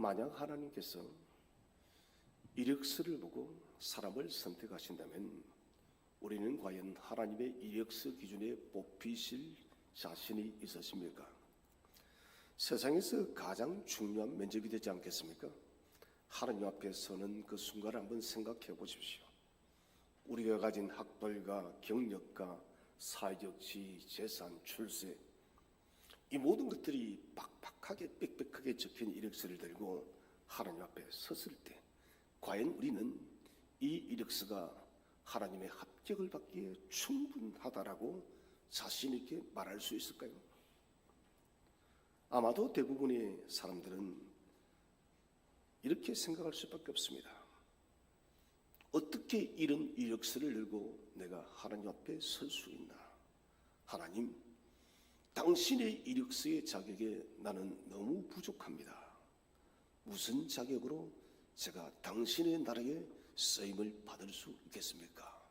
만약 하나님께서 이력서를 보고 사람을 선택하신다면 우리는 과연 하나님의 이력서 기준에 뽑히실 자신이 있으십니까? 세상에서 가장 중요한 면접이 되지 않겠습니까? 하나님 앞에 서는 그 순간을 한번 생각해 보십시오. 우리가 가진 학벌과 경력과 사회적 지위, 재산, 출세, 이 모든 것들이 빡빡하게 빽빽하게 적힌 이력서를 들고 하나님 앞에 섰을 때 과연 우리는 이 이력서가 하나님의 합격을 받기에 충분하다라고 자신 있게 말할 수 있을까요? 아마도 대부분의 사람들은 이렇게 생각할 수밖에 없습니다. 어떻게 이런 이력서를 들고 내가 하나님 앞에 설 수 있나? 하나님, 당신의 이력서의 자격에 나는 너무 부족합니다. 무슨 자격으로 제가 당신의 나라에 쓰임을 받을 수 있겠습니까?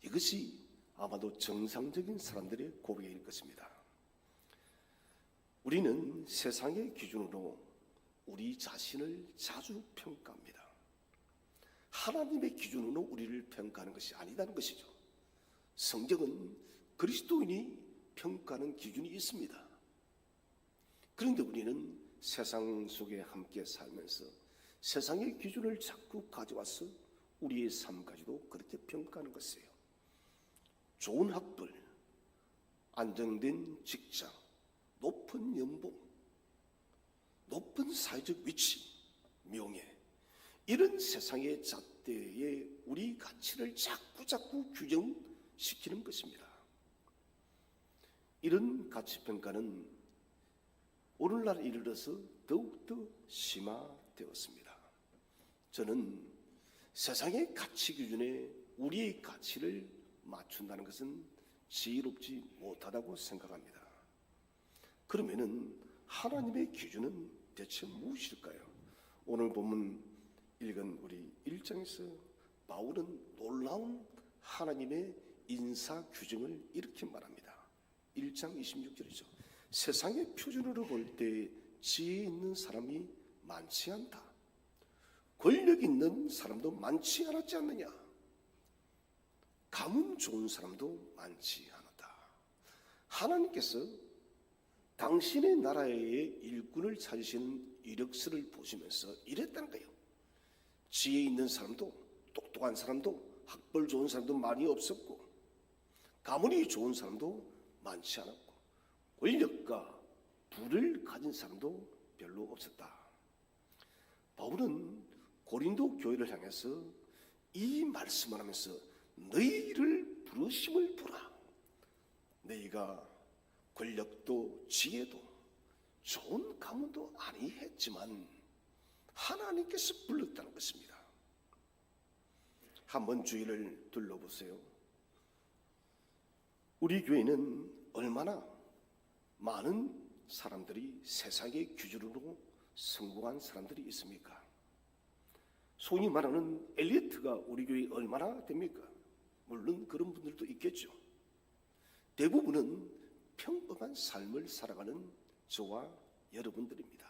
이것이 아마도 정상적인 사람들의 고백일 것입니다. 우리는 세상의 기준으로 우리 자신을 자주 평가합니다. 하나님의 기준으로 우리를 평가하는 것이 아니다는 것이죠. 성경은 그리스도인이 평가하는 기준이 있습니다. 그런데 우리는 세상 속에 함께 살면서 세상의 기준을 자꾸 가져와서 우리의 삶까지도 그렇게 평가하는 것이에요. 좋은 학벌, 안정된 직장, 높은 연봉, 높은 사회적 위치, 명예, 이런 세상의 잣대에 우리 가치를 자꾸 규정시키는 것입니다. 이런 가치평가는 오늘날 이르러서 더욱더 심화되었습니다. 저는 세상의 가치 기준에 우리의 가치를 맞춘다는 것은 지혜롭지 못하다고 생각합니다. 그러면은 하나님의 기준은 대체 무엇일까요? 오늘 본문 읽은 우리 1장에서 바울은 놀라운 하나님의 인사 규정을 이렇게 말합니다. 1장 26절이죠. 세상의 표준으로 볼 때 지혜 있는 사람이 많지 않다. 권력 있는 사람도 많지 않았지 않느냐. 가문 좋은 사람도 많지 않았다. 하나님께서 당신의 나라의 일꾼을 찾으시는 이력서를 보시면서 이랬다는 거예요. 지혜 있는 사람도, 똑똑한 사람도, 학벌 좋은 사람도 많이 없었고, 가문이 좋은 사람도 많지 않았고, 권력과 부를 가진 사람도 별로 없었다. 바울은 고린도 교회를 향해서 이 말씀을 하면서 너희를 부르심을 보라. 너희가 권력도 지혜도 좋은 가문도 아니했지만 하나님께서 불렀다는 것입니다. 한번 주위를 둘러보세요. 우리 교회는 얼마나 많은 사람들이 세상의 기준으로 성공한 사람들이 있습니까? 소위 말하는 엘리트가 우리 교회에 얼마나 됩니까? 물론 그런 분들도 있겠죠. 대부분은 평범한 삶을 살아가는 저와 여러분들입니다.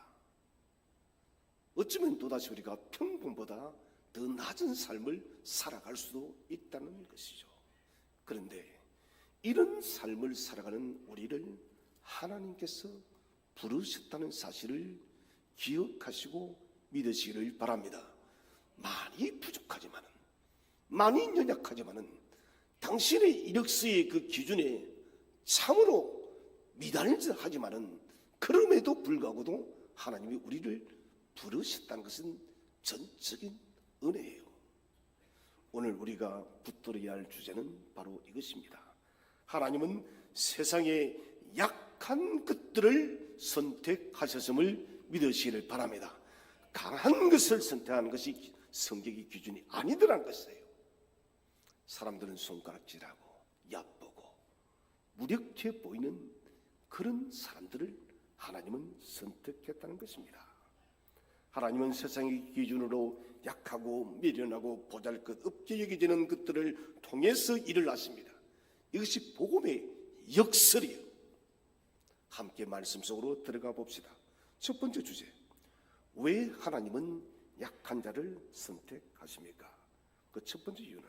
어쩌면 또다시 우리가 평범보다 더 낮은 삶을 살아갈 수도 있다는 것이죠. 그런데 이런 삶을 살아가는 우리를 하나님께서 부르셨다는 사실을 기억하시고 믿으시기를 바랍니다. 많이 부족하지만은, 많이 연약하지만은 당신의 이력서의 그 기준에 참으로 미달하지만은 그럼에도 불구하고도 하나님이 우리를 부르셨다는 것은 전적인 은혜예요. 오늘 우리가 붙들어야 할 주제는 바로 이것입니다. 하나님은 세상의 약한 것들을 선택하셨음을 믿으시기를 바랍니다. 강한 것을 선택하는 것이 성경의 기준이 아니더란 것이에요. 사람들은 손가락질하고 얕보고 무력해 보이는 그런 사람들을 하나님은 선택했다는 것입니다. 하나님은 세상의 기준으로 약하고 미련하고 보잘것없게 여겨지는 것들을 통해서 일을 하십니다. 이것이 복음의 역설이에요. 함께 말씀 속으로 들어가 봅시다. 첫 번째 주제, 왜 하나님은 약한 자를 선택하십니까? 그 첫 번째 이유는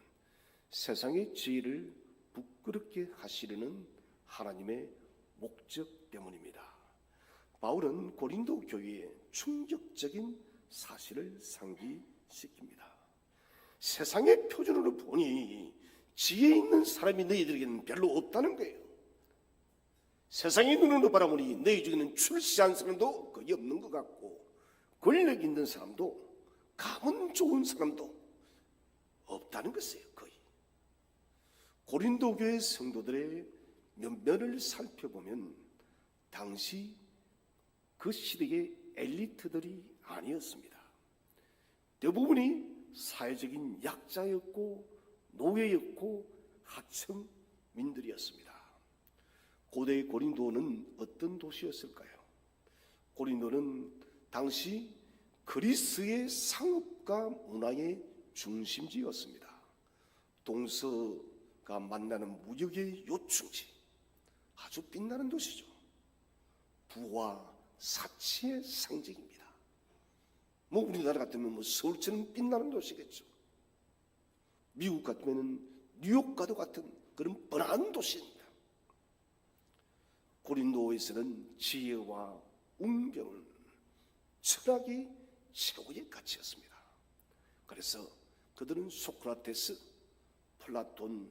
세상의 지혜를 부끄럽게 하시려는 하나님의 목적 때문입니다. 바울은 고린도 교회에 충격적인 사실을 상기시킵니다. 세상의 표준으로 보니 지혜 있는 사람이 너희들에게는 별로 없다는 거예요. 세상의 눈으로 바라보니 너희 중에는 출세한 사람도 거의 없는 것 같고, 권력 있는 사람도, 가문 좋은 사람도 없다는 것이에요. 거의. 고린도 교회 성도들의 면면을 살펴보면 당시 그 시대의 엘리트들이 아니었습니다. 대부분이 사회적인 약자였고 노예였고 하층민들이었습니다. 고대 고린도는 어떤 도시였을까요? 고린도는 당시 그리스의 상업과 문화의 중심지였습니다. 동서가 만나는 무역의 요충지, 아주 빛나는 도시죠. 부와 사치의 상징입니다. 우리나라 같으면 서울처럼 빛나는 도시겠죠. 미국 같으면 뉴욕과도 같은 그런 뻔한 도시입니다. 고린도에서는 지혜와 운명은 철학이 최고의 가치였습니다. 그래서 그들은 소크라테스, 플라톤,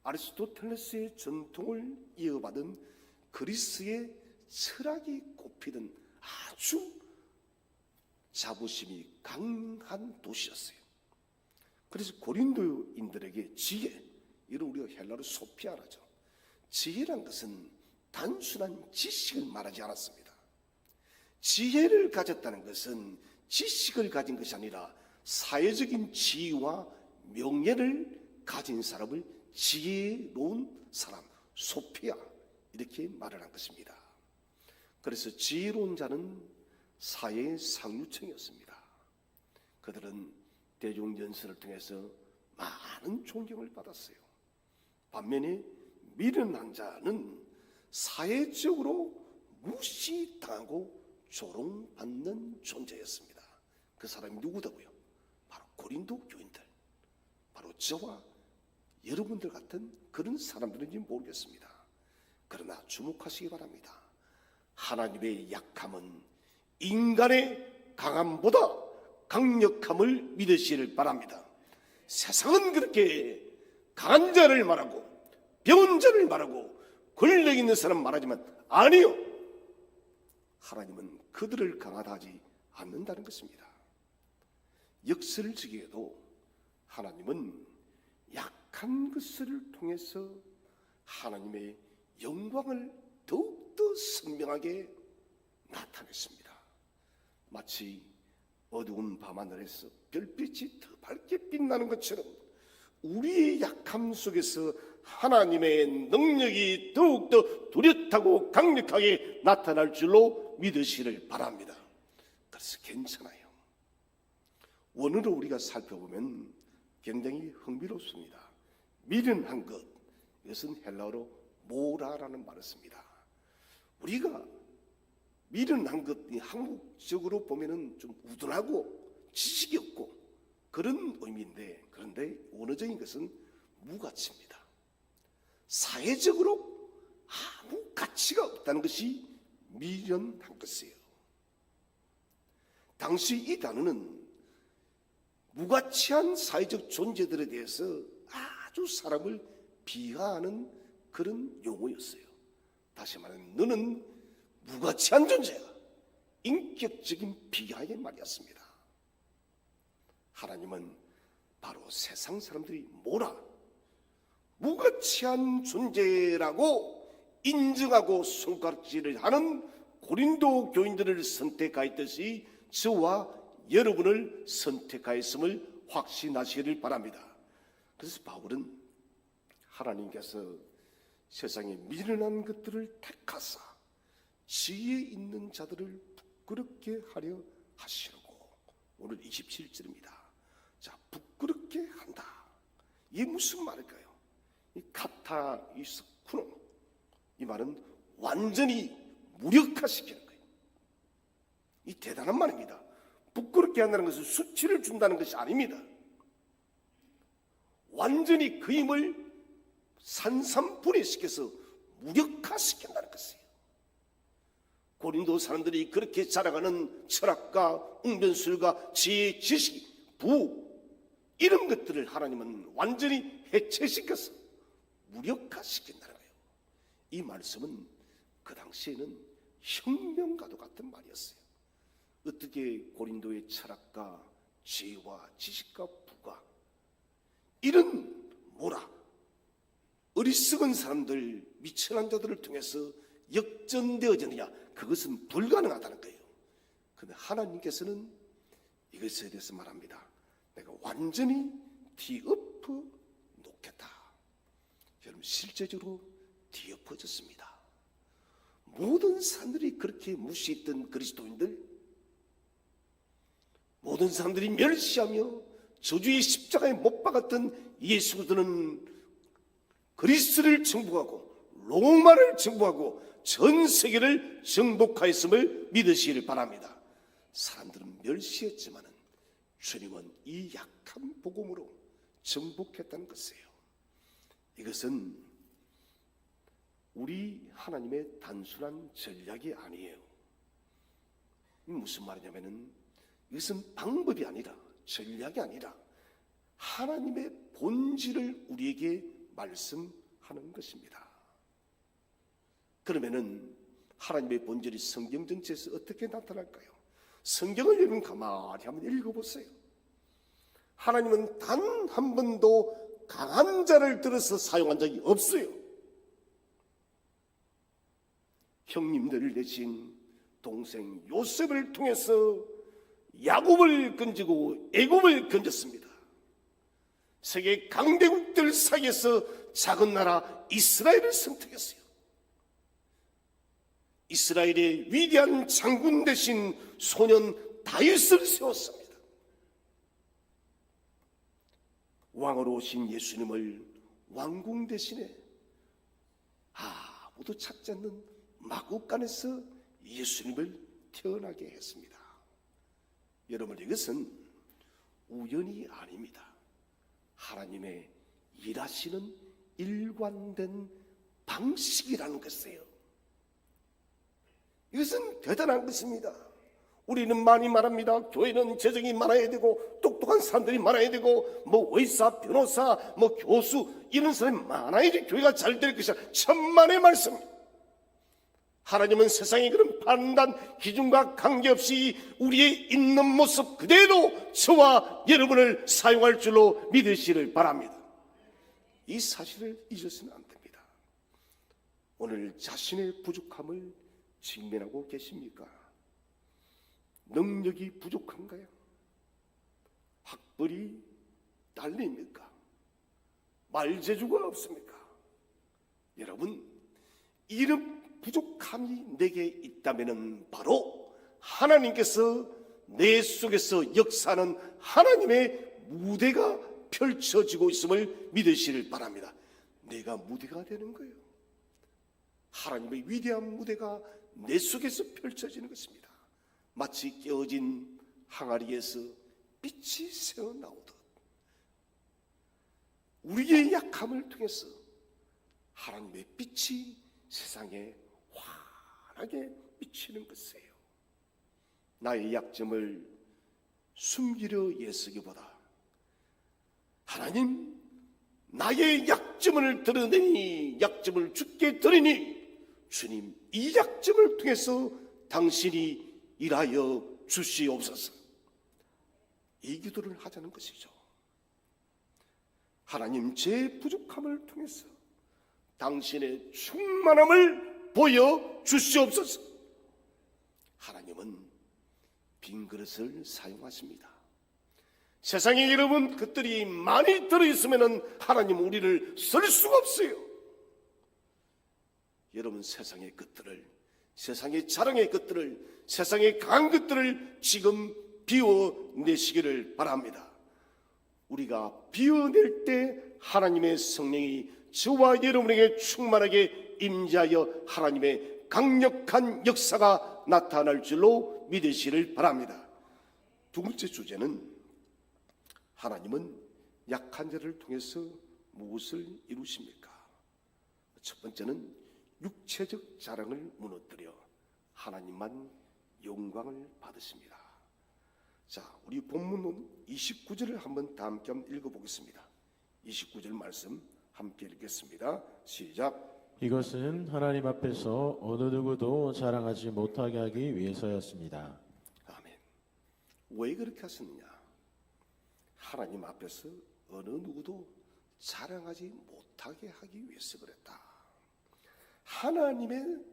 아리스토텔레스의 전통을 이어받은 그리스의 철학이 꼽히던 아주 자부심이 강한 도시였어요. 그래서 고린도인들에게 지혜, 이를 우리가 헬라로 소피아라죠. 지혜란 것은 단순한 지식을 말하지 않았습니다. 지혜를 가졌다는 것은 지식을 가진 것이 아니라 사회적인 지위와 명예를 가진 사람을 지혜로운 사람, 소피아, 이렇게 말을 한 것입니다. 그래서 지혜로운 자는 사회의 상류층이었습니다. 그들은 대중연설을 통해서 많은 존경을 받았어요. 반면에 미련한 자는 사회적으로 무시당하고 조롱받는 존재였습니다. 그 사람이 누구다고요? 바로 고린도 교인들, 바로 저와 여러분들 같은 그런 사람들인지 모르겠습니다. 그러나 주목하시기 바랍니다. 하나님의 약함은 인간의 강함보다 강력함을 믿으시기를 바랍니다. 세상은 그렇게 강한 자를 말하고 배운 자를 말하고 권력 있는 사람 말하지만 아니요, 하나님은 그들을 강하다 하지 않는다는 것입니다. 역설적에도 하나님은 약한 것을 통해서 하나님의 영광을 더욱더 선명하게 나타냈습니다. 마치 어두운 밤하늘에서 별빛이 더 밝게 빛나는 것처럼 우리의 약함 속에서 하나님의 능력이 더욱더 뚜렷하고 강력하게 나타날 줄로 믿으시기를 바랍니다. 그래서 괜찮아요. 원어로 우리가 살펴보면 굉장히 흥미롭습니다. 미련한 것, 이것은 헬라어로 모라라는 말을 씁니다. 우리가 미련한 것이 한국적으로 보면은 좀 우둔하고 지식이 없고 그런 의미인데, 그런데 원어적인 것은 무가치입니다. 사회적으로 아무 가치가 없다는 것이 미련한 것이에요. 당시 이 단어는 무가치한 사회적 존재들에 대해서 아주 사람을 비하하는 그런 용어였어요. 다시 말하면 너는 무가치한 존재야, 인격적인 비하의 말이었습니다. 하나님은 바로 세상 사람들이 뭐라 무가치한 존재라고 인정하고 손가락질을 하는 고린도 교인들을 선택하였듯이 저와 여러분을 선택하였음을 확신하시기를 바랍니다. 그래서 바울은 하나님께서 세상에 미련한 것들을 택하사 지혜 있는 자들을 부끄럽게 하려 하시려고, 오늘 27절입니다. 자, 부끄럽게 한다. 이게 무슨 말일까요? 이 카타이스쿠노, 이 말은 완전히 무력화시키는 거예요. 이 대단한 말입니다. 무력케 한다는 것은 수치를 준다는 것이 아닙니다. 완전히 그 힘을 산산분해시켜서 무력화시킨다는 것이에요. 고린도 사람들이 그렇게 자라가는 철학과 웅변술과 지혜, 지식, 부 이런 것들을 하나님은 완전히 해체시켜서 무력화시킨다는 거예요. 이 말씀은 그 당시에는 혁명과도 같은 말이었어요. 어떻게 고린도의 철학과 지혜와 지식과 부가 이런 어리석은 사람들, 미천한 자들을 통해서 역전되어지느냐, 그것은 불가능하다는 거예요. 그런데 하나님께서는 이것에 대해서 말합니다. 내가 완전히 뒤엎어 놓겠다. 여러분, 실제적으로 뒤엎어졌습니다. 모든 사람들이 그렇게 무시했던 그리스도인들, 모든 사람들이 멸시하며 저주의 십자가에 못 박았던 예수 그리스도는 그리스를 정복하고 로마를 정복하고 전 세계를 정복하였음을 믿으시기를 바랍니다. 사람들은 멸시했지만 주님은 이 약한 복음으로 정복했다는 것이에요. 이것은 우리 하나님의 단순한 전략이 아니에요. 무슨 말이냐면은 이것은 방법이 아니라, 전략이 아니라 하나님의 본질을 우리에게 말씀하는 것입니다. 그러면은 하나님의 본질이 성경 전체에서 어떻게 나타날까요? 성경을 여러분 가만히 한번 읽어보세요. 하나님은 단 한 번도 강한 자를 들어서 사용한 적이 없어요. 형님들을 내신 동생 요셉을 통해서 야곱을 건지고 애굽을 건졌습니다. 세계 강대국들 사이에서 작은 나라 이스라엘을 선택했어요. 이스라엘의 위대한 장군 대신 소년 다윗을 세웠습니다. 왕으로 오신 예수님을 왕궁 대신에 아무도 찾지 않는 마구간에서 예수님을 태어나게 했습니다. 여러분, 이것은 우연이 아닙니다. 하나님의 일하시는 일관된 방식이라는 것이에요. 이것은 대단한 것입니다. 우리는 많이 말합니다. 교회는 재정이 많아야 되고 똑똑한 사람들이 많아야 되고 의사, 변호사, 교수 이런 사람이 많아야지 교회가 잘 될 것이야. 천만의 말씀. 하나님은 세상의 그런 판단 기준과 관계없이 우리의 있는 모습 그대로 저와 여러분을 사용할 줄로 믿으시기를 바랍니다. 이 사실을 잊어서는 안 됩니다. 오늘 자신의 부족함을 직면하고 계십니까? 능력이 부족한가요? 학벌이 딸립니까? 말재주가 없습니까? 여러분, 이런 부족함이 내게 있다면 바로 하나님께서 내 속에서 역사하는 하나님의 무대가 펼쳐지고 있음을 믿으시길 바랍니다. 내가 무대가 되는 거예요. 하나님의 위대한 무대가 내 속에서 펼쳐지는 것입니다. 마치 깨어진 항아리에서 빛이 새어나오듯 우리의 약함을 통해서 하나님의 빛이 세상에 환하게 비치는 것이에요. 나의 약점을 숨기려 애쓰기보다 하나님, 나의 약점을 드러내니 약점을 주께 드리니 주님, 이 약점을 통해서 당신이 일하여 주시옵소서. 이 기도를 하자는 것이죠. 하나님, 제 부족함을 통해서 당신의 충만함을 보여 주시옵소서. 하나님은 빈 그릇을 사용하십니다. 세상에 여러분 것들이 많이 들어있으면 하나님 우리를 쓸 수가 없어요. 여러분, 세상의 것들을, 세상의 자랑의 것들을, 세상의 강한 것들을 지금 비워내시기를 바랍니다. 우리가 비워낼 때 하나님의 성령이 저와 여러분에게 충만하게 임재하여 하나님의 강력한 역사가 나타날 줄로 믿으시기를 바랍니다. 두 번째 주제는 하나님은 약한 자를 통해서 무엇을 이루십니까? 첫 번째는 육체적 자랑을 무너뜨려 하나님만 영광을 받으십니다. 자, 우리 본문 29절을 한번 다 함께 읽어보겠습니다. 29절 말씀 함께 읽겠습니다. 시작. 이것은 하나님 앞에서 어느 누구도 자랑하지 못하게 하기 위해서였습니다. 아멘. 왜 그렇게 하셨느냐? 하나님 앞에서 어느 누구도 자랑하지 못하게 하기 위해서 그랬다. 하나님의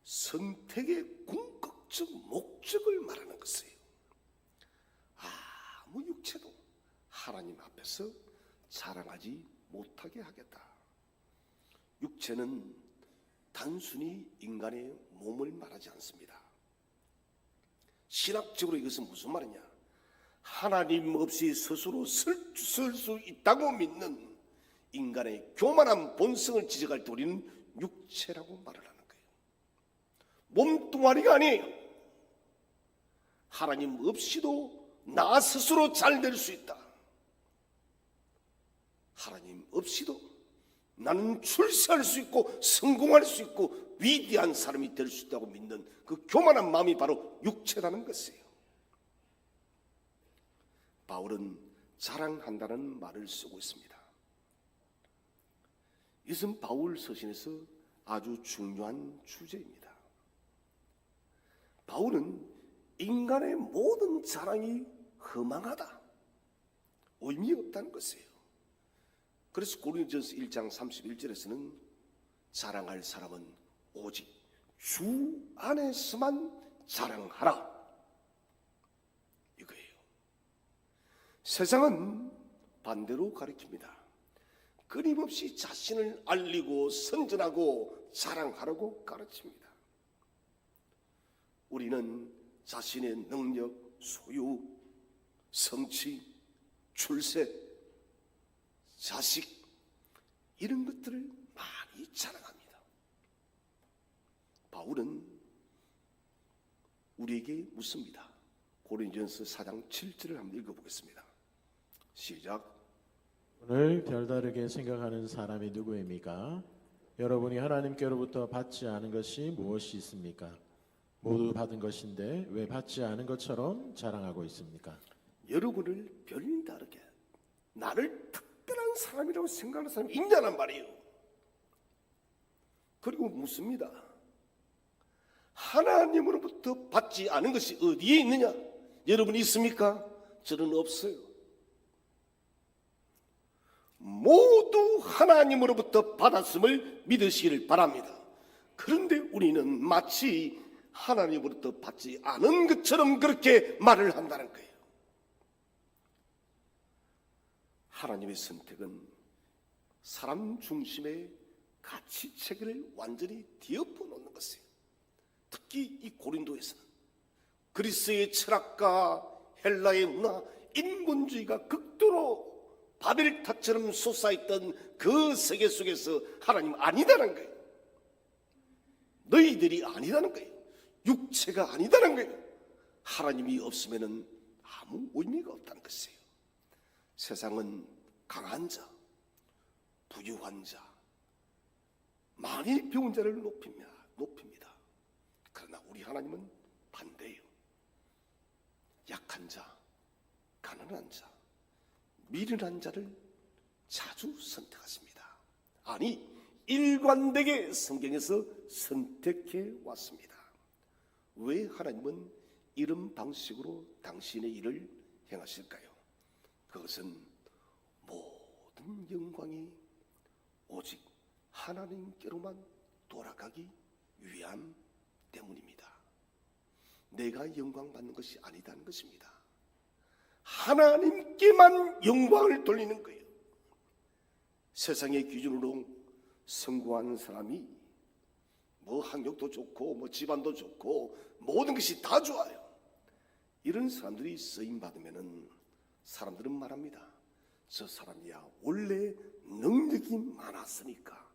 선택의 궁극적 목적을 말하는 것이에요. 아무 육체도 하나님 앞에서 자랑하지 못하게 하겠다. 육체는 단순히 인간의 몸을 말하지 않습니다. 신학적으로 이것은 무슨 말이냐? 하나님 없이 스스로 설 수 있다고 믿는 인간의 교만한 본성을 지적할 때 우리는 육체라고 말을 하는 거예요. 몸뚱아리가 아니에요. 하나님 없이도 나 스스로 잘 될 수 있다. 하나님 없이도 나는 출세할 수 있고 성공할 수 있고 위대한 사람이 될 수 있다고 믿는 그 교만한 마음이 바로 육체라는 것이에요. 바울은 자랑한다는 말을 쓰고 있습니다. 이것은 바울 서신에서 아주 중요한 주제입니다. 바울은 인간의 모든 자랑이 허망하다, 의미 없다는 것이에요. 그래서 고린도전서 1장 31절에서는 자랑할 사람은 오직 주 안에서만 자랑하라, 이거예요. 세상은 반대로 가르칩니다. 끊임없이 자신을 알리고 선전하고 자랑하라고 가르칩니다. 우리는 자신의 능력, 소유, 성취, 출세, 자식, 이런 것들을 많이 자랑합니다. 바울은 우리에게 묻습니다. 고린도전서 4장 7절을 한번 읽어보겠습니다. 시작. 오늘 별다르게 생각하는 사람이 누구입니까? 여러분이 하나님께로부터 받지 않은 것이 무엇이 있습니까? 모두 받은 것인데 왜 받지 않은 것처럼 자랑하고 있습니까? 여러분을 별다르게, 나를 특별한 사람이라고 생각하는 사람이 있냐는 말이에요. 그리고 묻습니다. 하나님으로부터 받지 않은 것이 어디에 있느냐? 여러분이 있습니까? 저는 없어요. 모두 하나님으로부터 받았음을 믿으시길 바랍니다. 그런데 우리는 마치 하나님으로부터 받지 않은 것처럼 그렇게 말을 한다는 거예요. 하나님의 선택은 사람 중심의 가치체계를 완전히 뒤엎어 놓는 것이에요. 특히 이 고린도에서는 그리스의 철학과 헬라의 문화, 인본주의가 극도로 바벨탑처럼 솟아있던 그 세계 속에서 하나님 아니다는 거예요. 너희들이 아니라는 거예요. 육체가 아니다는 거예요. 하나님이 없으면 아무 의미가 없다는 것이에요. 세상은 강한 자, 부유한 자, 많이 배운 자를 높입니다. 그러나 우리 하나님은 반대예요. 약한 자, 가난한 자, 미련한 자를 자주 선택하십니다. 아니, 일관되게 성경에서 선택해 왔습니다. 왜 하나님은 이런 방식으로 당신의 일을 행하실까요? 그것은 모든 영광이 오직 하나님께로만 돌아가기 위함 때문입니다. 내가 영광 받는 것이 아니다는 것입니다. 하나님께만 영광을 돌리는 거예요. 세상의 기준으로 성공한 사람이 뭐 학력도 좋고 뭐 집안도 좋고 모든 것이 다 좋아요. 이런 사람들이 쓰임 받으면은 사람들은 말합니다. 저 사람이야 원래 능력이 많았으니까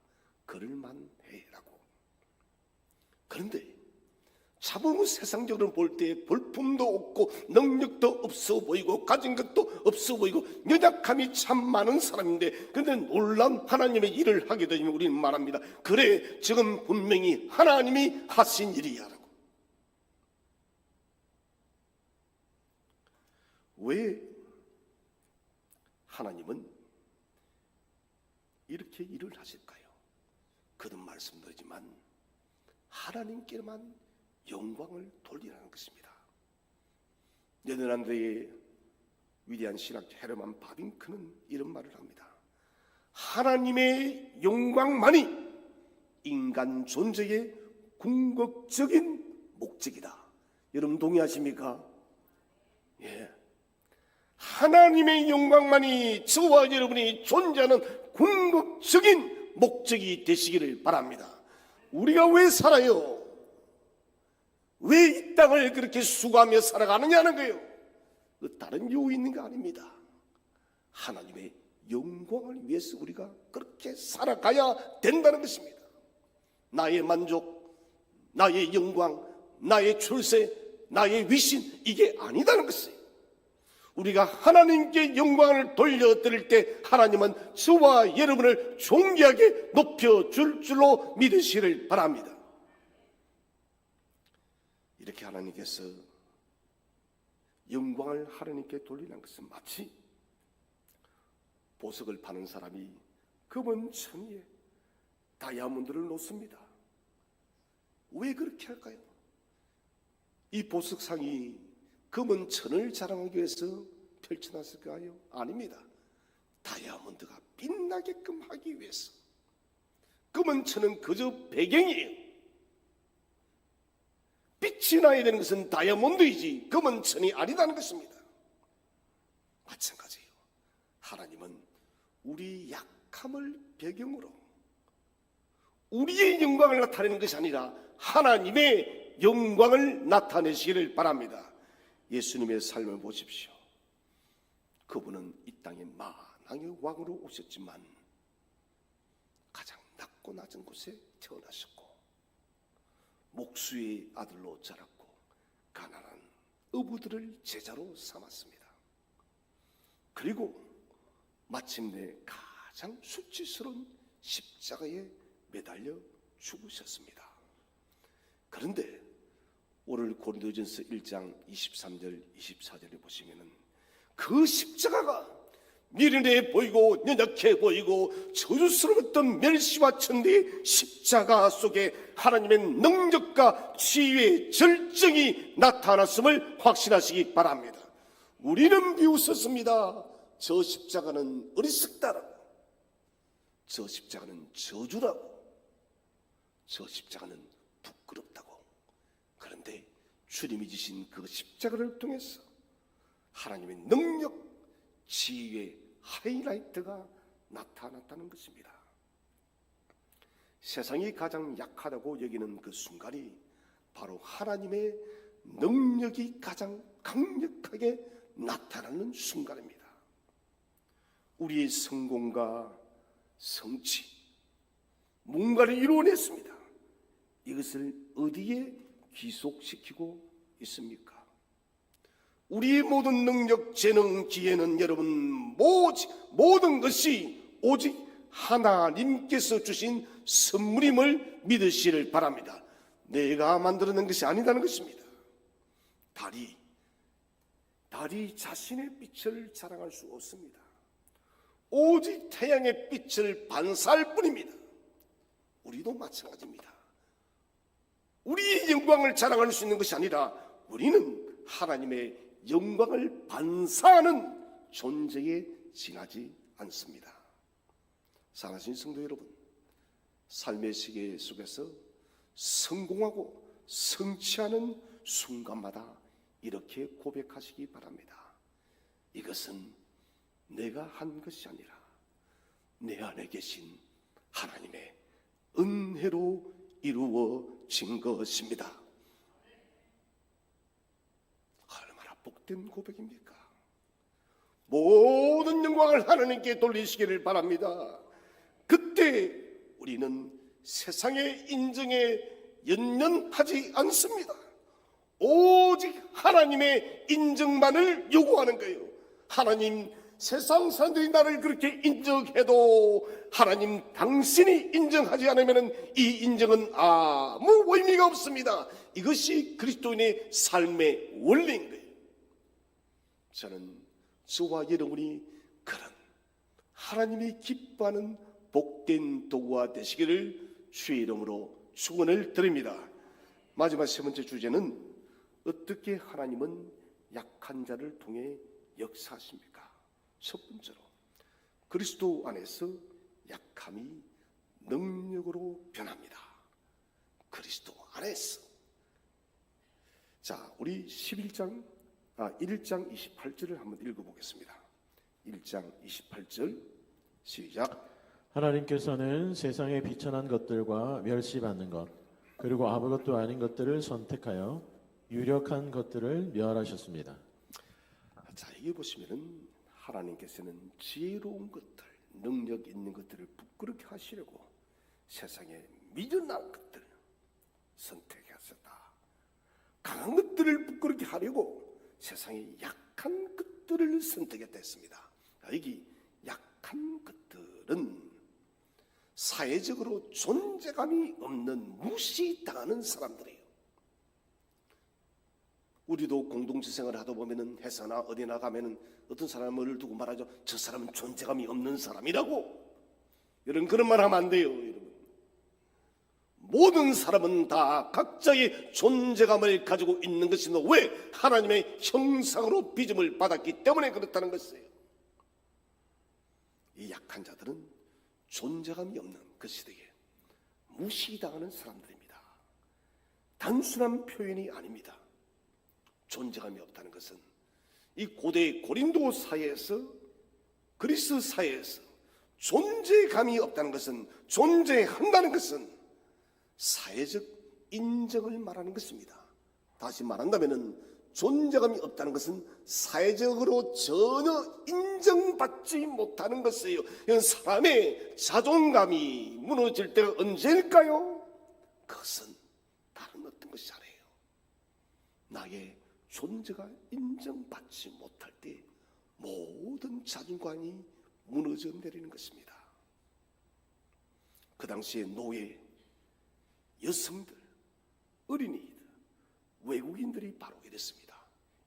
그럴만해라고. 그런데 차분히 세상적으로 볼 때 볼품도 없고 능력도 없어 보이고 가진 것도 없어 보이고 연약함이 참 많은 사람인데, 그런데 놀라운 하나님의 일을 하게 되면 우리는 말합니다. 그래, 지금 분명히 하나님이 하신 일이야라고. 왜 하나님은 이렇게 일을 하실까요? 거듭 말씀드리지만 하나님께만 영광을 돌리라는 것입니다. 네덜란드의 위대한 신학 헤르만 바빙크는 이런 말을 합니다. 하나님의 영광만이 인간 존재의 궁극적인 목적이다. 여러분 동의하십니까? 예. 하나님의 영광만이 저와 여러분이 존재하는 궁극적인 목적이 되시기를 바랍니다. 우리가 왜 살아요? 왜 이 땅을 그렇게 수고하며 살아가느냐는 거예요. 다른 이유 있는 거 아닙니다. 하나님의 영광을 위해서 우리가 그렇게 살아가야 된다는 것입니다. 나의 만족, 나의 영광, 나의 출세, 나의 위신, 이게 아니다는 것이에요. 우리가 하나님께 영광을 돌려드릴 때 하나님은 저와 여러분을 존귀하게 높여줄 줄로 믿으시기를 바랍니다. 이렇게 하나님께서 영광을 하나님께 돌리는 것은 마치 보석을 파는 사람이 금은 천리에 다이아몬드를 놓습니다. 왜 그렇게 할까요? 이 보석상이 금은 천을 자랑하기 위해서 펼쳐놨을까요? 아닙니다. 다이아몬드가 빛나게끔 하기 위해서. 금은 천은 그저 배경이에요. 빛이 나야 되는 것은 다이아몬드이지 금은 천이 아니다는 것입니다. 마찬가지예요. 하나님은 우리 약함을 배경으로 우리의 영광을 나타내는 것이 아니라 하나님의 영광을 나타내시기를 바랍니다. 예수님의 삶을 보십시오. 그분은 이 땅에 만왕의 왕으로 오셨지만 가장 낮고 낮은 곳에 태어나셨고 목수의 아들로 자랐고 가난한 어부들을 제자로 삼았습니다. 그리고 마침내 가장 수치스러운 십자가에 매달려 죽으셨습니다. 그런데 오늘 고린도전서 1장 23절 24절에 보시면은 그 십자가가 미련해 보이고 연약해 보이고 저주스러웠던 멸시와 천대의 십자가 속에 하나님의 능력과 치유의 절정이 나타났음을 확신하시기 바랍니다. 우리는 비웃었습니다. 저 십자가는 어리석다라고, 저 십자가는 저주라고, 저 십자가는 부끄럽다고. 그런데 주님이 지신 그 십자가를 통해서 하나님의 능력, 지혜의 하이라이트가 나타났다는 것입니다. 세상이 가장 약하다고 여기는 그 순간이 바로 하나님의 능력이 가장 강력하게 나타나는 순간입니다. 우리의 성공과 성취, 뭔가를 이루어냈습니다. 이것을 어디에 귀속시키고 있습니까? 우리의 모든 능력, 재능, 기회는 여러분 모든 것이 오직 하나님께서 주신 선물임을 믿으시기를 바랍니다. 내가 만들어낸 것이 아니라는 것입니다. 달이 자신의 빛을 자랑할 수 없습니다. 오직 태양의 빛을 반사할 뿐입니다. 우리도 마찬가지입니다. 우리의 영광을 자랑할 수 있는 것이 아니라 우리는 하나님의 영광을 반사하는 존재에 지나지 않습니다. 사랑하신 성도 여러분, 삶의 시계 속에서 성공하고 성취하는 순간마다 이렇게 고백하시기 바랍니다. 이것은 내가 한 것이 아니라 내 안에 계신 하나님의 은혜로 이루어진 것입니다. 얼마나 복된 고백입니까? 모든 영광을 하나님께 돌리시기를 바랍니다. 그때 우리는 세상의 인정에 연연하지 않습니다. 오직 하나님의 인정만을 요구하는 거예요. 하나님, 세상 사람들이 나를 그렇게 인정해도 하나님 당신이 인정하지 않으면 이 인정은 아무 의미가 없습니다. 이것이 그리스도인의 삶의 원리인 거예요. 저는 저와 여러분이 그런 하나님이 기뻐하는 복된 도구가 되시기를 주의 이름으로 축원을 드립니다. 마지막 세 번째 주제는 어떻게 하나님은 약한 자를 통해 역사하십니까? 첫 번째로 그리스도 안에서 약함이 능력으로 변합니다. 그리스도 안에서. 자, 우리 1장 28절을 한번 읽어보겠습니다. 1장 28절 시작. 하나님께서는 세상에 비천한 것들과 멸시받는 것 그리고 아무것도 아닌 것들을 선택하여 유력한 것들을 멸하셨습니다. 자, 여기 보시면은 하나님께서는 지혜로운 것들, 능력 있는 것들을 부끄럽게 하시려고 세상에 미련한 것들 선택하셨다. 강한 것들을 부끄럽게 하려고 세상에 약한 것들을 선택했다 했습니다. 여기 약한 것들은 사회적으로 존재감이 없는 무시당하는 사람들이에요. 우리도 공동체 생활을 하다 보면은 회사나 어디나 가면은 어떤 사람을 두고 말하죠. 저 사람은 존재감이 없는 사람이라고. 여러분, 그런 말 하면 안 돼요, 여러분. 모든 사람은 다 각자의 존재감을 가지고 있는 것인데 왜? 하나님의 형상으로 빚음을 받았기 때문에 그렇다는 것이에요. 이 약한 자들은 존재감이 없는 그 시대에 무시당하는 사람들입니다. 단순한 표현이 아닙니다. 존재감이 없다는 것은 이 고대 고린도 사회에서, 그리스 사회에서 존재감이 없다는 것은, 존재한다는 것은 사회적 인정을 말하는 것입니다. 다시 말한다면 존재감이 없다는 것은 사회적으로 전혀 인정받지 못하는 것이에요. 이건 사람의 자존감이 무너질 때가 언제일까요? 그것은 다른 어떤 것이 아니에요. 나의 존재가 인정받지 못할 때 모든 자존감이 무너져 내리는 것입니다. 그 당시에 노예, 여성들, 어린이들, 외국인들이 바로 이랬습니다.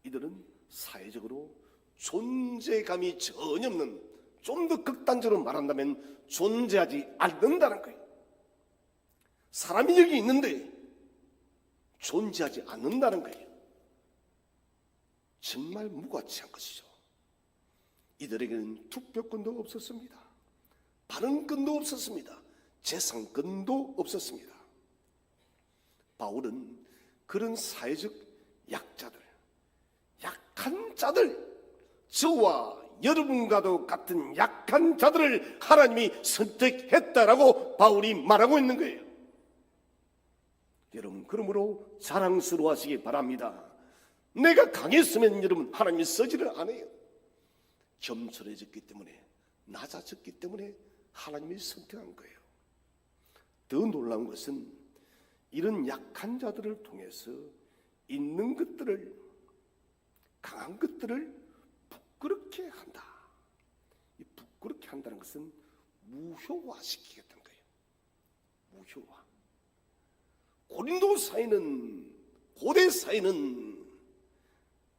이들은 사회적으로 존재감이 전혀 없는, 좀 더 극단적으로 말한다면 존재하지 않는다는 거예요. 사람이 여기 있는데 존재하지 않는다는 거예요. 정말 무가치한 것이죠. 이들에게는 투표권도 없었습니다. 발언권도 없었습니다. 재산권도 없었습니다. 바울은 그런 사회적 약자들, 약한 자들, 저와 여러분과도 같은 약한 자들을 하나님이 선택했다라고 바울이 말하고 있는 거예요. 여러분, 그러므로 자랑스러워하시기 바랍니다. 내가 강했으면 여러분 하나님이 쓰지를 않아요. 겸손해졌기 때문에, 낮아졌기 때문에 하나님이 선택한 거예요. 더 놀라운 것은 이런 약한 자들을 통해서 있는 것들을, 강한 것들을 부끄럽게 한다. 이 부끄럽게 한다는 것은 무효화시키겠다는 거예요. 무효화. 고린도 사회는, 고대 사회는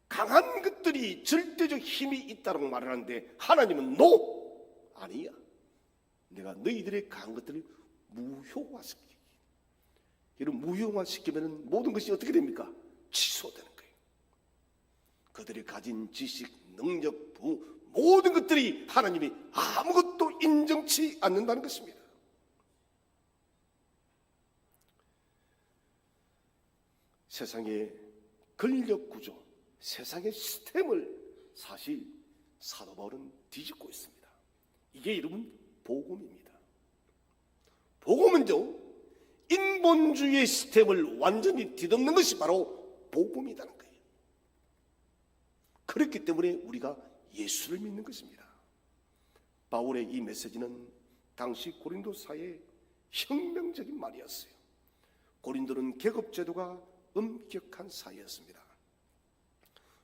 강한 것들이 절대적 힘이 있다고 말하는데 하나님은 노! 아니야. 내가 너희들의 강한 것들을 무효화시키기. 이런 무효화시키면 모든 것이 어떻게 됩니까? 취소되는 거예요. 그들이 가진 지식, 능력, 모든 것들이 하나님이 아무것도 인정치 않는다는 것입니다. 세상의 권력 구조, 세상의 시스템을 사실 사도 바울은 뒤집고 있습니다. 이게 여러분 복음입니다. 복음은요, 인본주의의 시스템을 완전히 뒤덮는 것이 바로 복음이라는 거예요. 그렇기 때문에 우리가 예수를 믿는 것입니다. 바울의 이 메시지는 당시 고린도 사회의 혁명적인 말이었어요. 고린도는 계급제도가 엄격한 사회였습니다.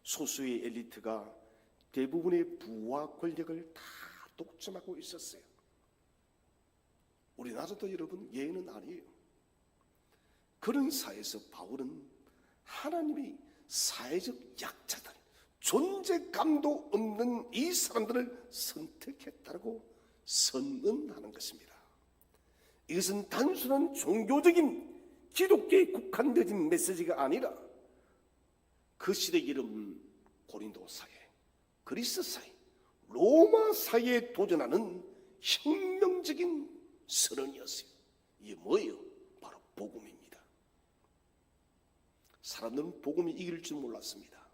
소수의 엘리트가 대부분의 부와 권력을 다 독점하고 있었어요. 우리나라도 여러분 예외는 아니에요. 그런 사회에서 바울은 하나님이 사회적 약자들, 존재감도 없는 이 사람들을 선택했다고 선언하는 것입니다. 이것은 단순한 종교적인 기독교에 국한되어진 메시지가 아니라 그 시대의 이름 고린도 사회, 그리스 사회, 로마 사회에 도전하는 혁명적인 선언이었어요. 이게 뭐예요? 바로 복음입니다. 사람들은 복음이 이길 줄 몰랐습니다.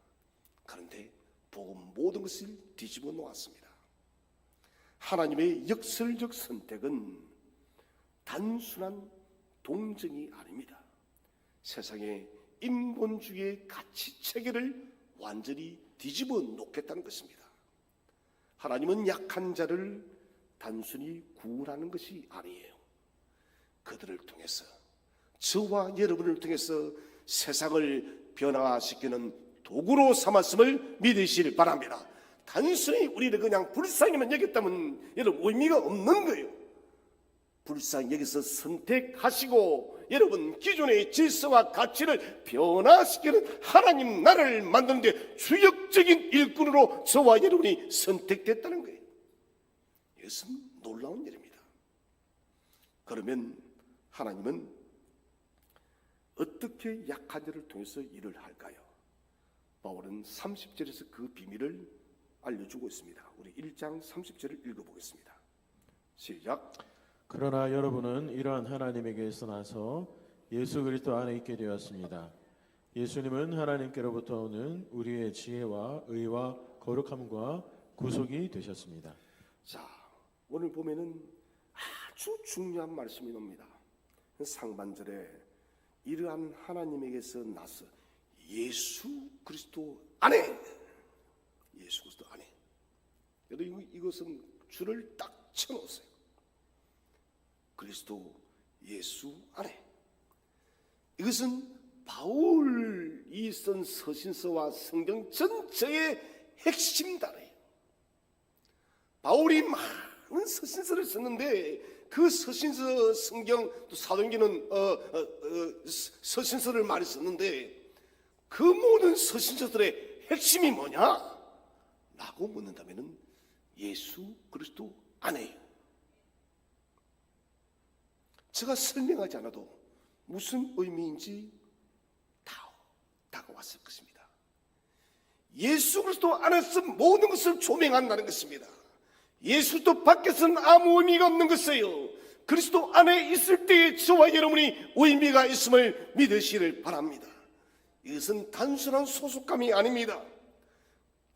그런데 복음 모든 것을 뒤집어 놓았습니다. 하나님의 역설적 선택은 단순한 동정이 아닙니다. 세상의 인본주의의 가치 체계를 완전히 뒤집어 놓겠다는 것입니다. 하나님은 약한 자를 단순히 구원하는 것이 아니에요. 그들을 통해서, 저와 여러분을 통해서 세상을 변화시키는 도구로 삼았음을 믿으시길 바랍니다. 단순히 우리를 그냥 불쌍히만 여겼다면 여러분 의미가 없는 거예요. 불쌍히 여기서 선택하시고 여러분 기존의 질서와 가치를 변화시키는 하나님 나라를 만드는 데 주역적인 일꾼으로 저와 여러분이 선택됐다는 거예요. 이것은 놀라운 일입니다. 그러면 하나님은 어떻게 약한 자를 통해서 일을 할까요? 바울은 30절에서 그 비밀을 알려주고 있습니다. 우리 1장 30절을 읽어보겠습니다. 시작. 그러나 여러분은 이러한 하나님에게서 나서 예수 그리스도 안에 있게 되었습니다. 예수님은 하나님께로부터 오는 우리의 지혜와 의와 거룩함과 구속이 되셨습니다. 자, 오늘 보면은 아주 중요한 말씀이 나옵니다. 상반절에 이러한 하나님에게서 나서 예수 그리스도 안에, 예수 그리스도 안에. 여러분 이것은 줄을 딱 쳐놓으세요. 그리스도 예수 안에. 이것은 바울이 쓴 서신서와 성경 전체의 핵심이다래요. 바울이 많은 서신서를 썼는데 그 서신서, 성경, 또 사도행전은 서신서를 많이 썼는데 그 모든 서신서들의 핵심이 뭐냐? 라고 묻는다면 예수 그리스도 안에요. 제가 설명하지 않아도 무슨 의미인지 다 다가왔을 것입니다. 예수 그리스도 안에서 모든 것을 조명한다는 것입니다. 예수 그리스도 밖에서는 아무 의미가 없는 것이에요. 그리스도 안에 있을 때에 저와 여러분이 의미가 있음을 믿으시길 바랍니다. 이것은 단순한 소속감이 아닙니다.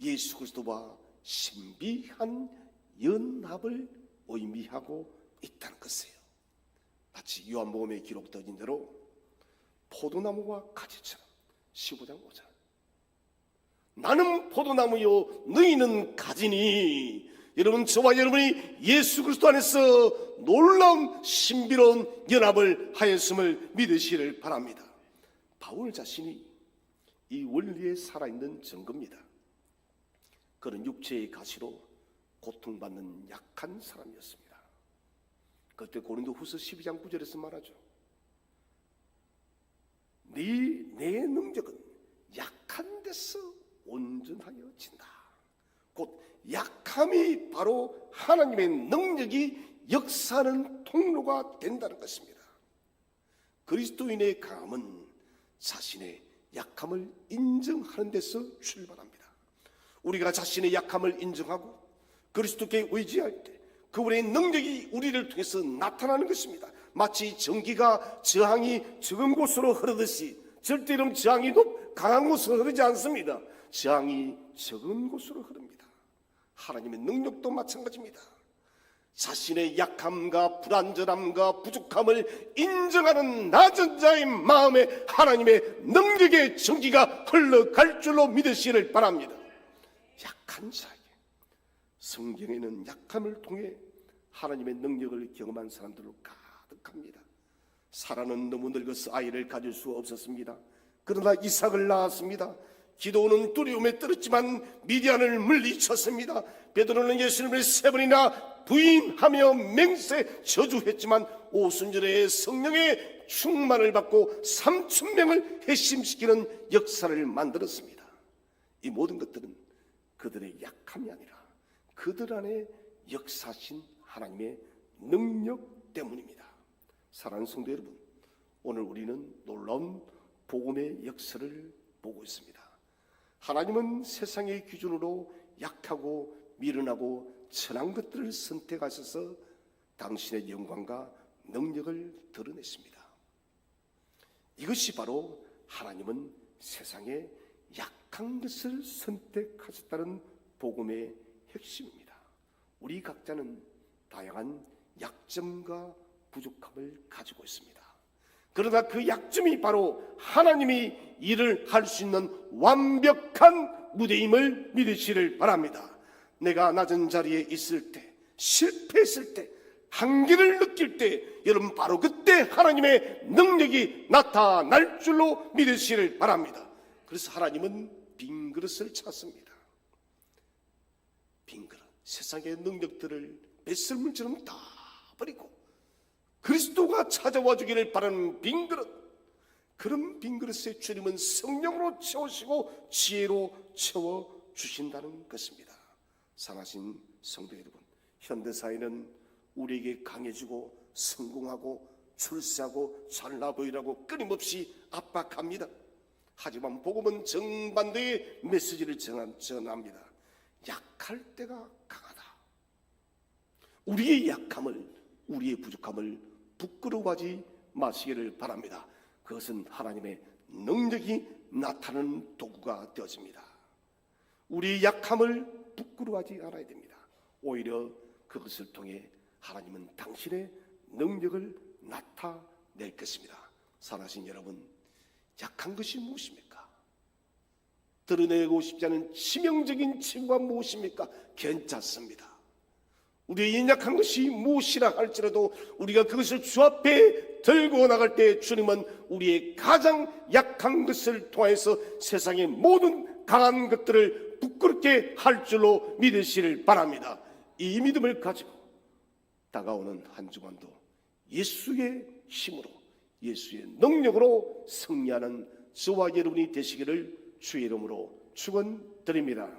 예수 그리스도와 신비한 연합을 의미하고 있다는 것이에요. 마치 요한복음에 기록되어진 대로 포도나무와 가지처럼 15장 5절 나는 포도나무요 너희는 가지니. 여러분 저와 여러분이 예수 그리스도 안에서 놀라운 신비로운 연합을 하였음을 믿으시기를 바랍니다. 바울 자신이 이 원리에 살아있는 증거입니다. 그는 육체의 가시로 고통받는 약한 사람이었습니다. 그때 고린도후서 12장 9절에서 말하죠. 내 능력은 약한 데서 온전하여진다. 곧 약함이 바로 하나님의 능력이 역사하는 통로가 된다는 것입니다. 그리스도인의 강함은 자신의 약함을 인정하는 데서 출발합니다. 우리가 자신의 약함을 인정하고 그리스도께 의지할 때 그분의 능력이 우리를 통해서 나타나는 것입니다. 마치 전기가 저항이 적은 곳으로 흐르듯이 절대로 저항이 강한 곳으로 흐르지 않습니다. 저항이 적은 곳으로 흐릅니다. 하나님의 능력도 마찬가지입니다. 자신의 약함과 불완전함과 부족함을 인정하는 낮은 자의 마음에 하나님의 능력의 전기가 흘러갈 줄로 믿으시기를 바랍니다. 약한 자에게 성경에는 약함을 통해 하나님의 능력을 경험한 사람들로 가득합니다. 사라는 너무 늙어서 아이를 가질 수 없었습니다. 그러나 이삭을 낳았습니다. 기도는 두려움에 떨었지만 미디안을 물리쳤습니다. 베드로는 예수님을 3번이나 부인하며 맹세 저주했지만 오순절에 성령의 충만을 받고 3,000명을 회심시키는 역사를 만들었습니다. 이 모든 것들은 그들의 약함이 아니라 그들 안에 역사하신 하나님의 능력 때문입니다. 사랑하는 성도 여러분, 오늘 우리는 놀라운 복음의 역사를 보고 있습니다. 하나님은 세상의 기준으로 약하고 미련하고 천한 것들을 선택하셔서 당신의 영광과 능력을 드러냈습니다. 이것이 바로 하나님은 세상에 약한 것을 선택하셨다는 복음의 핵심입니다. 우리 각자는 다양한 약점과 부족함을 가지고 있습니다. 그러나 그 약점이 바로 하나님이 일을 할 수 있는 완벽한 무대임을 믿으시를 바랍니다. 내가 낮은 자리에 있을 때, 실패했을 때, 한계를 느낄 때 여러분 바로 그때 하나님의 능력이 나타날 줄로 믿으시를 바랍니다. 그래서 하나님은 빈 그릇을 찾습니다. 빈 그릇, 세상의 능력들을 뱃설물처럼 다 버리고 그리스도가 찾아와 주기를 바라는 빈 그릇, 그런 빈 그릇에 주님은 성령으로 채우시고 지혜로 채워주신다는 것입니다. 사랑하신 성도 여러분, 현대사회는 우리에게 강해지고 성공하고 출세하고 잘나 보이라고 끊임없이 압박합니다. 하지만 복음은 정반대의 메시지를 전합니다. 약할 때가 강하다. 우리의 약함을, 우리의 부족함을 부끄러워하지 마시기를 바랍니다. 그것은 하나님의 능력이 나타나는 도구가 되어집니다. 우리의 약함을 부끄러워하지 않아야 됩니다. 오히려 그것을 통해 하나님은 당신의 능력을 나타낼 것입니다. 사랑하신 여러분, 약한 것이 무엇입니까? 드러내고 싶지 않은 치명적인 친구가 무엇입니까? 괜찮습니다. 우리의 연약한 것이 무엇이라 할지라도 우리가 그것을 주 앞에 들고 나갈 때 주님은 우리의 가장 약한 것을 통해서 세상의 모든 강한 것들을 부끄럽게 할 줄로 믿으시길 바랍니다. 이 믿음을 가지고 다가오는 한 주간도 예수의 힘으로, 예수의 능력으로 승리하는 저와 여러분이 되시기를 주의 이름으로 축원드립니다.